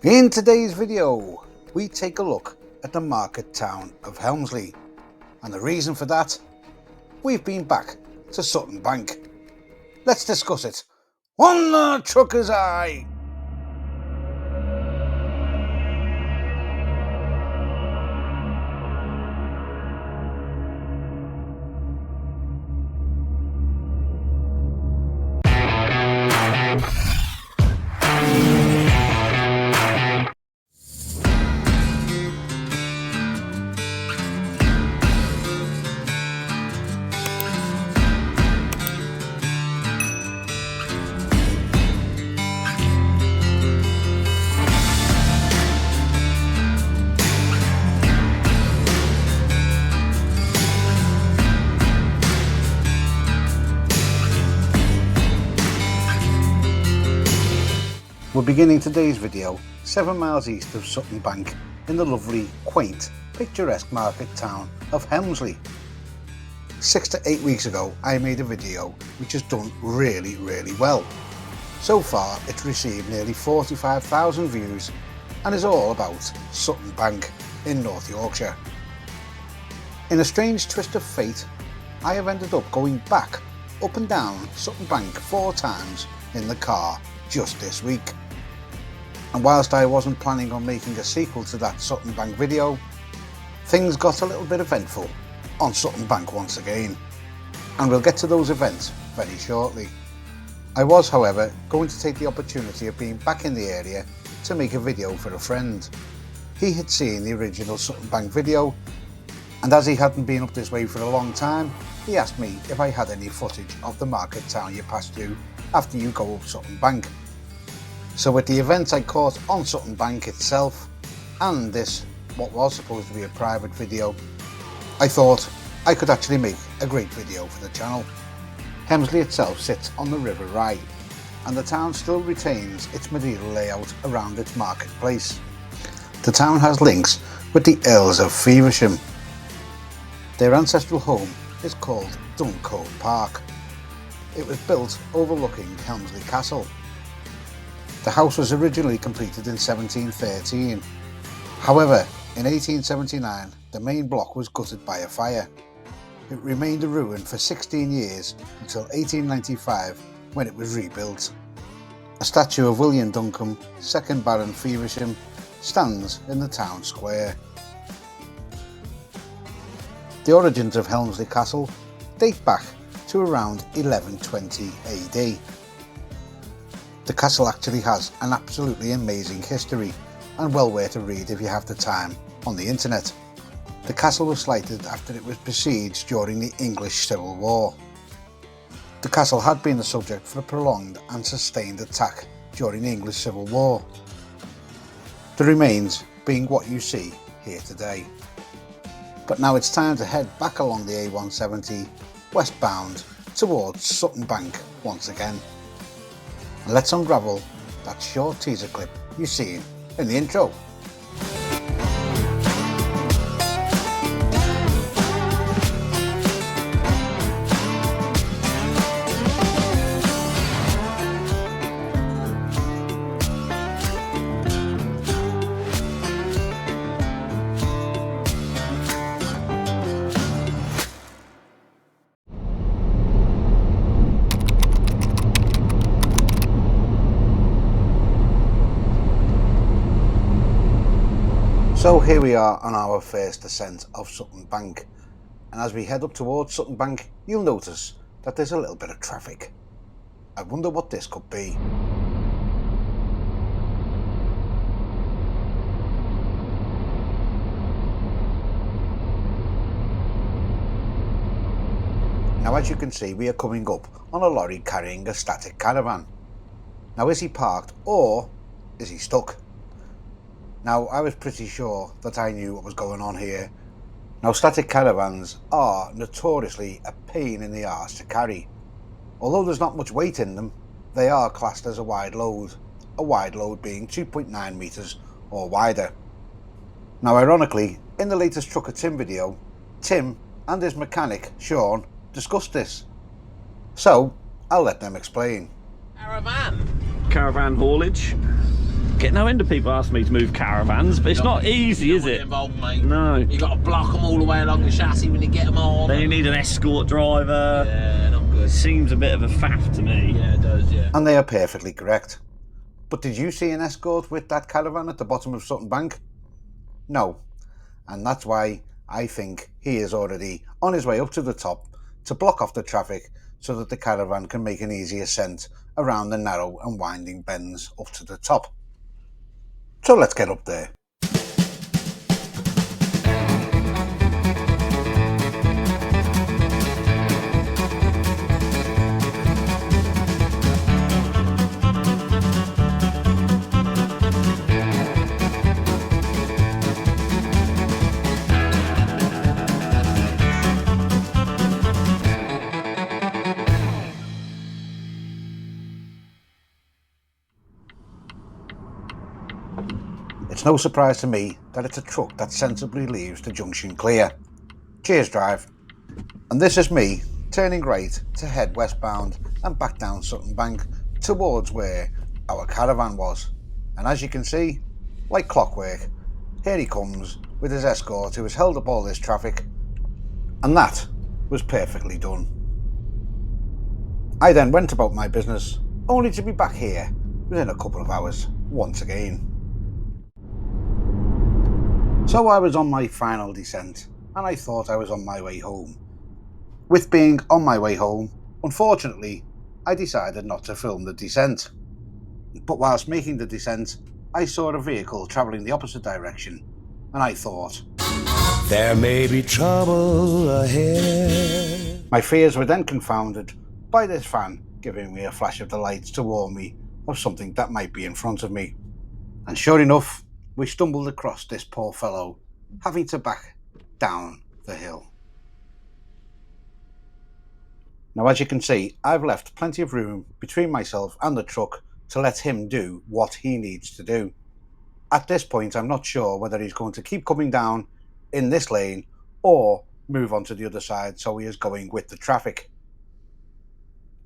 In today's video, we take a look at the market town of Helmsley, and the reason for that, we've been back to Sutton Bank. Let's discuss it on the Trucker's Eye. We're beginning today's video 7 miles east of Sutton Bank in the lovely, quaint, picturesque market town of Helmsley. 6 to 8 weeks ago I made a video which has done really well. So far it's received nearly 45,000 views and is all about Sutton Bank in North Yorkshire. In a strange twist of fate, I have ended up going back up and down Sutton Bank 4 times in the car just this week. And whilst I wasn't planning on making a sequel to that Sutton Bank video, things got a little bit eventful on Sutton Bank once again, and we'll get to those events very shortly. I was, however, going to take the opportunity of being back in the area to make a video for a friend. He had seen the original Sutton Bank video, and as he hadn't been up this way for a long time, he asked me if I had any footage of the market town you pass through after you go up Sutton Bank. So with the events I caught on Sutton Bank itself, and this, what was supposed to be a private video, I thought I could actually make a great video for the channel. Helmsley itself sits on the River Rye, and the town still retains its medieval layout around its marketplace. The town has links with the Earls of Feversham. Their ancestral home is called Duncote Park. It was built overlooking Helmsley Castle. The house was originally completed in 1713. However, in 1879 the main block was gutted by a fire. It remained a ruin for 16 years until 1895 when it was rebuilt. A statue of William Duncombe, 2nd Baron Feversham, stands in the town square. The origins of Helmsley Castle date back to around 1120 AD. The castle actually has an absolutely amazing history and well worth a read if you have the time on the internet. The castle was slighted after it was besieged during the English Civil War. The castle had been the subject for a prolonged and sustained attack during the English Civil War, the remains being what you see here today. But now it's time to head back along the A170 westbound towards Sutton Bank once again. Let's unravel that short teaser clip you see in the intro. So here we are on our first ascent of Sutton Bank, and as we head up towards Sutton Bank you'll notice that there's a little bit of traffic. I wonder what this could be. Now as you can see we are coming up on a lorry carrying a static caravan. Now is he parked or is he stuck? Now I was pretty sure that I knew what was going on here. Now static caravans are notoriously a pain in the arse to carry. Although there's not much weight in them, they are classed as a wide load being 2.9 metres or wider. Now ironically, in the latest Trucker Tim video, Tim and his mechanic Sean discussed this. So I'll let them explain. Caravan haulage. Get no end of people ask me to move caravans, but it's not easy, is it? Involved, mate. No. You got to block them all the way along the chassis when you get them on. Then you need an escort driver. Yeah, not good. Seems a bit of a faff to me. Yeah, it does, yeah. And they are perfectly correct. But did you see an escort with that caravan at the bottom of Sutton Bank? No. And that's why I think he is already on his way up to the top to block off the traffic so that the caravan can make an easy ascent around the narrow and winding bends up to the top. So let's get up there. It's no surprise to me that it's a truck that sensibly leaves the junction clear. Cheers drive. And this is me turning right to head westbound and back down Sutton Bank towards where our caravan was. And as you can see, like clockwork, here he comes with his escort who has held up all this traffic. And that was perfectly done. I then went about my business, only to be back here within a couple of hours once again. So I was on my final descent, and I thought I was on my way home. With being on my way home, unfortunately, I decided not to film the descent. But whilst making the descent, I saw a vehicle travelling the opposite direction, and I thought, there may be trouble ahead. My fears were then confounded by this van giving me a flash of the lights to warn me of something that might be in front of me. And sure enough, we stumbled across this poor fellow having to back down the hill. Now, as you can see, I've left plenty of room between myself and the truck to let him do what he needs to do. At this point, I'm not sure whether he's going to keep coming down in this lane or move on to the other side so he is going with the traffic.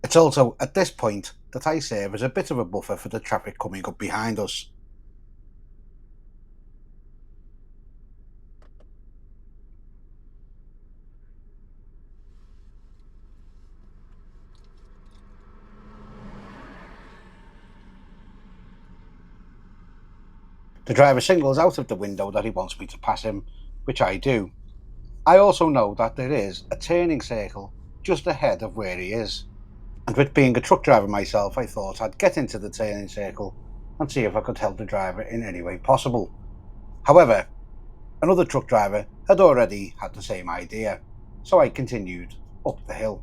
It's also at this point that I serve as a bit of a buffer for the traffic coming up behind us. The driver signals out of the window that he wants me to pass him, which I do. I also know that there is a turning circle just ahead of where he is. And with being a truck driver myself, I thought I'd get into the turning circle and see if I could help the driver in any way possible. However, another truck driver had already had the same idea, so I continued up the hill.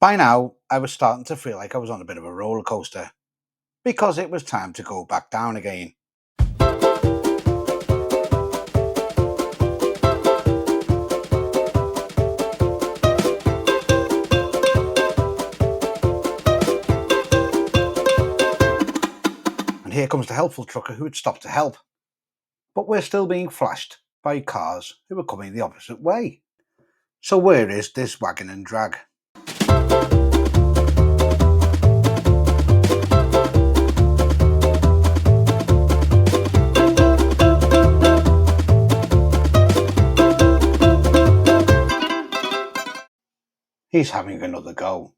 By now, I was starting to feel like I was on a bit of a roller coaster, because it was time to go back down again. And here comes the helpful trucker who had stopped to help. But we're still being flashed by cars who are coming the opposite way. So where is this wagon and drag? He's having another go.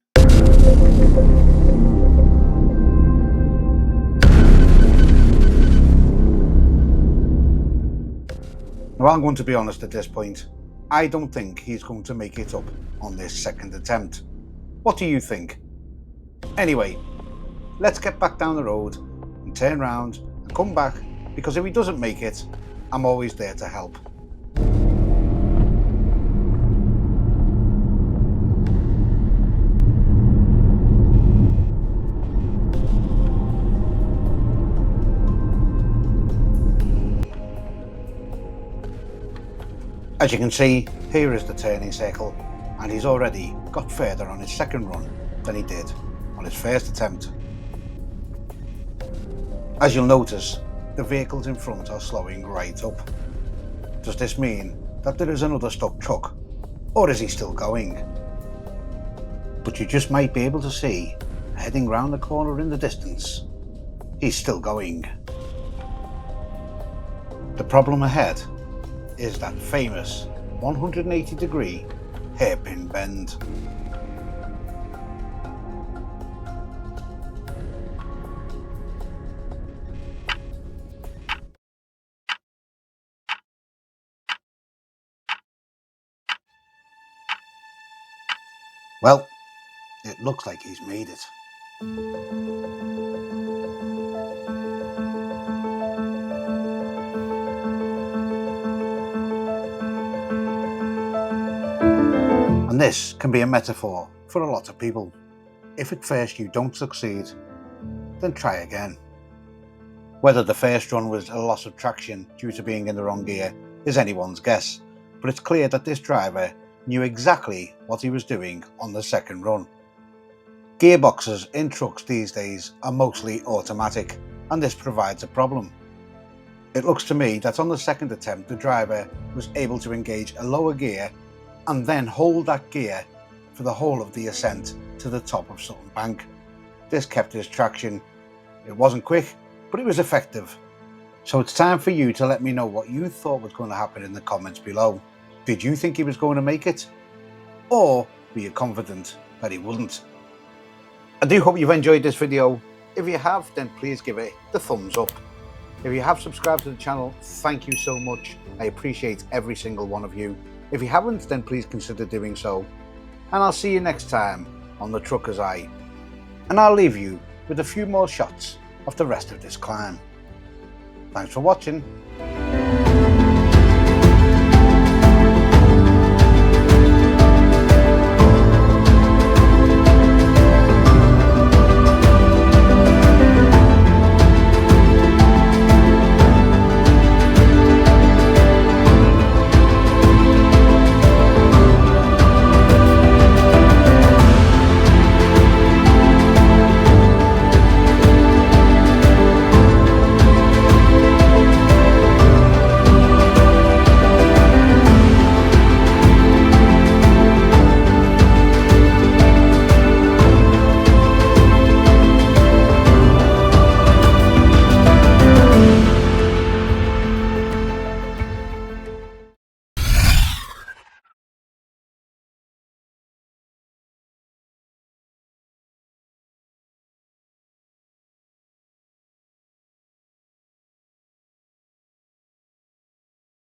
Now, I'm going to be honest at this point. I don't think he's going to make it up on this second attempt. What do you think? Anyway, let's get back down the road and turn round and come back, because if he doesn't make it, I'm always there to help. As you can see, here is the turning circle, and he's already got further on his second run than he did on his first attempt. As you'll notice, the vehicles in front are slowing right up. Does this mean that there is another stuck truck, or is he still going? But you just might be able to see, heading round the corner in the distance, he's still going. The problem ahead is that famous 180-degree hairpin bend. Well, it looks like he's made it. And this can be a metaphor for a lot of people. If at first you don't succeed, then try again. Whether the first run was a loss of traction due to being in the wrong gear is anyone's guess, but it's clear that this driver knew exactly what he was doing on the second run. Gearboxes in trucks these days are mostly automatic, and this provides a problem. It looks to me that on the second attempt the driver was able to engage a lower gear and then hold that gear for the whole of the ascent to the top of Sutton Bank. This kept his traction. It wasn't quick, but it was effective. So it's time for you to let me know what you thought was going to happen in the comments below. Did you think he was going to make it? Or were you confident that he wouldn't? I do hope you've enjoyed this video. If you have, then please give it the thumbs up. If you have subscribed to the channel, thank you so much. I appreciate every single one of you. If you haven't, then please consider doing so. And I'll see you next time on The Trucker's Eye. And I'll leave you with a few more shots of the rest of this climb. Thanks for watching.